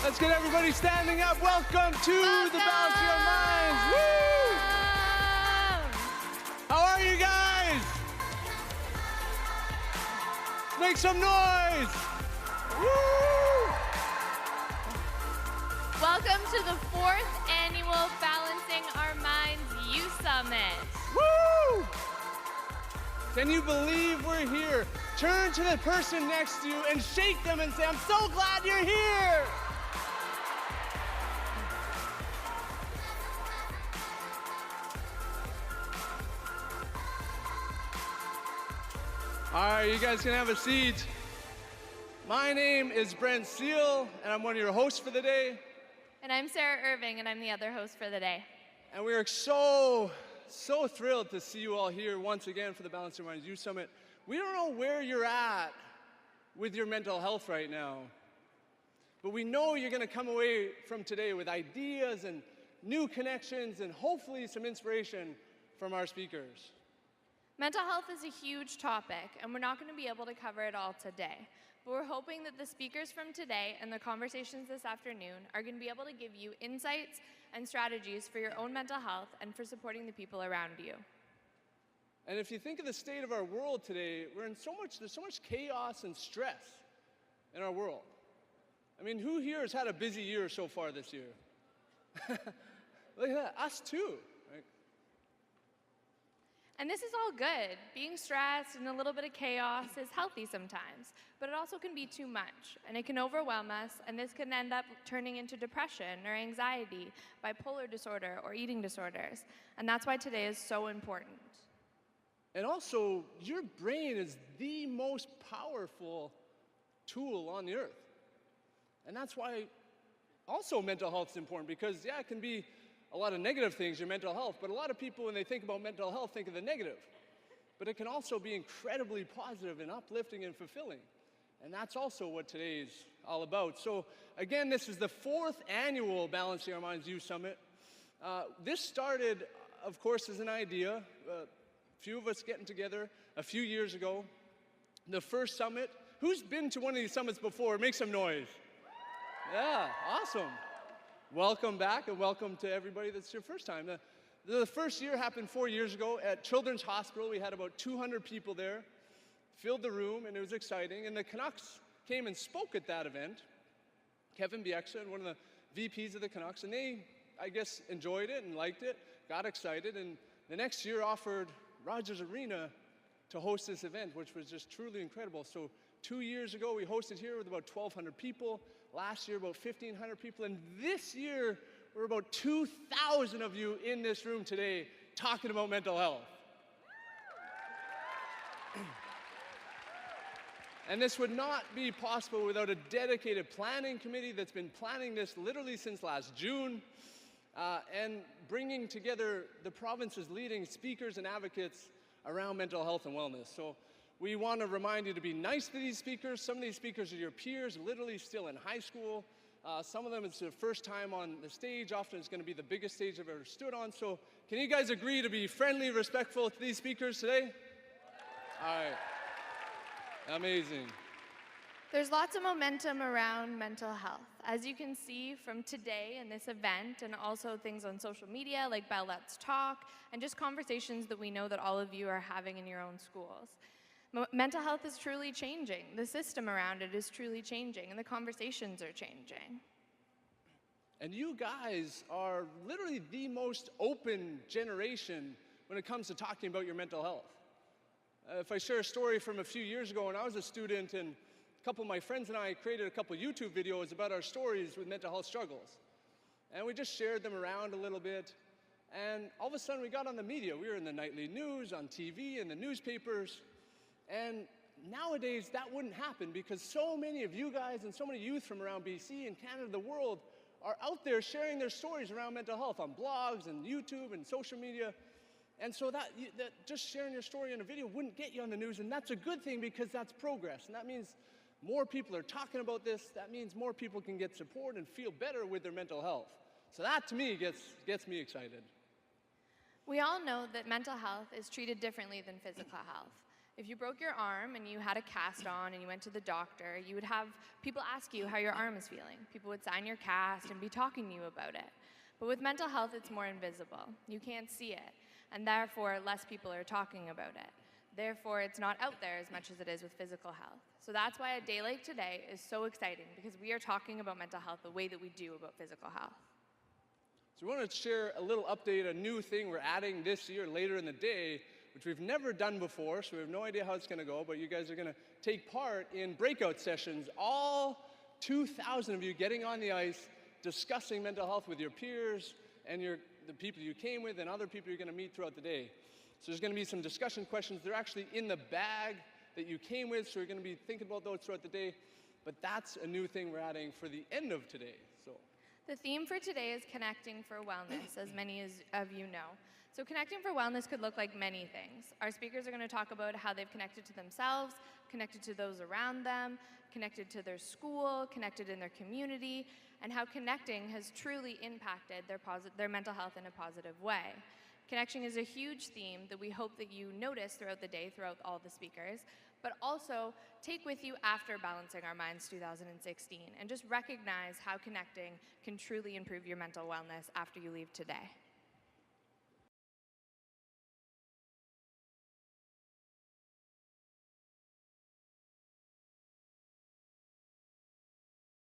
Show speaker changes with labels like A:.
A: Let's get everybody standing up. Welcome to the Balance Your Minds. Woo! How are you guys? Make some noise. Woo!
B: Welcome to the 4th annual Balancing Our Minds Youth Summit.
A: Woo! Can you believe we're here? Turn to the person next to you and shake them and say, I'm so glad you're here. All right, you guys can have a seat. My name is Brent, and I'm one of your hosts for the day.
B: And I'm Sarah Irving, and I'm the other host for the day.
A: And we are so thrilled to see you all here once again for the Balance Your Minds Youth Summit. We don't know where you're at with your mental health right now, but we know you're going to come away from today with ideas and new connections and hopefully some inspiration from our speakers.
B: Mental health is a huge topic, and we're not going to be able to cover it all today. But we're hoping that the speakers from today and the conversations this afternoon are going to be able to give you insights and strategies for your own mental health and for supporting the people around you.
A: And if you think of the state of our world today, there's so much chaos and stress in our world. I mean, who here has had a busy year so far this year? Look at that, us too. Right?
B: And this is all good. Being stressed and a little bit of chaos is healthy sometimes, but it also can be too much, and it can overwhelm us, and this can end up turning into depression or anxiety, bipolar disorder, or eating disorders. And that's why today is so important.
A: And also, your brain is the most powerful tool on the earth. And that's why also mental health is important, because yeah, it can be a lot of negative things, your mental health, but a lot of people, when they think about mental health, think of the negative. But it can also be incredibly positive and uplifting and fulfilling. And that's also what today's all about. So again, this is the 4th annual Balancing Our Minds Youth Summit. This started, of course, as an idea. A few of us getting together a few years ago. The first summit. Who's been to one of these summits before? Make some noise. Yeah, awesome. Welcome back, and welcome to everybody that's your first time. The first year happened 4 years ago at Children's Hospital. We had about 200 people there, filled the room, and it was exciting. And the Canucks came and spoke at that event. Kevin Bieksa, and one of the VPs of the Canucks, and they, I guess, enjoyed it and liked it, got excited, and the next year offered Rogers Arena to host this event, which was just truly incredible. So 2 years ago, we hosted here with about 1,200 people. Last year, about 1,500 people. And this year, we're about 2,000 of you in this room today talking about mental health. And this would not be possible without a dedicated planning committee that's been planning this literally since last June, and bringing together the province's leading speakers and advocates around mental health and wellness. So we want to remind you to be nice to these speakers. Some of these speakers are your peers, literally still in high school. Some of them, it's their first time on the stage. Often it's going to be the biggest stage I've ever stood on. So can you guys agree to be friendly, respectful to these speakers today? All right. Amazing.
B: There's lots of momentum around mental health. As you can see from today and this event, and also things on social media like Bell Let's Talk, and just conversations that we know that all of you are having in your own schools. Mental health is truly changing. The system around it is truly changing, and the conversations are changing.
A: And you guys are literally the most open generation when it comes to talking about your mental health. If I share a story from a few years ago when I was a student, and a couple of my friends and I created a couple YouTube videos about our stories with mental health struggles. And we just shared them around a little bit. And all of a sudden we got on the media. We were in the nightly news, on TV, in the newspapers. And nowadays, that wouldn't happen because so many of you guys and so many youth from around BC and Canada, the world, are out there sharing their stories around mental health on blogs and YouTube and social media. And so that just sharing your story in a video wouldn't get you on the news, and that's a good thing because that's progress. And that means more people are talking about this. That means more people can get support and feel better with their mental health. So that, to me, gets me excited.
B: We all know that mental health is treated differently than physical health. If you broke your arm and you had a cast on and you went to the doctor, you would have people ask you how your arm is feeling. People would sign your cast and be talking to you about it. But with mental health, it's more invisible. You can't see it, and therefore less people are talking about it. Therefore, it's not out there as much as it is with physical health. So that's why a day like today is so exciting, because we are talking about mental health the way that we do about physical health.
A: So we want to share a little update, a new thing we're adding this year later in the day, which we've never done before, so we have no idea how it's going to go, but you guys are going to take part in breakout sessions, all 2,000 of you getting on the ice, discussing mental health with your peers and the people you came with and other people you're going to meet throughout the day. So there's going to be some discussion questions. They're actually in the bag that you came with, so you're going to be thinking about those throughout the day. But that's a new thing we're adding for the end of today. So
B: the theme for today is connecting for wellness, as many of you know. So connecting for wellness could look like many things. Our speakers are going to talk about how they've connected to themselves, connected to those around them, connected to their school, connected in their community, and how connecting has truly impacted their mental health in a positive way. Connection is a huge theme that we hope that you notice throughout the day, throughout all the speakers, but also take with you after Balancing Our Minds 2016, and just recognize how connecting can truly improve your mental wellness after you leave today.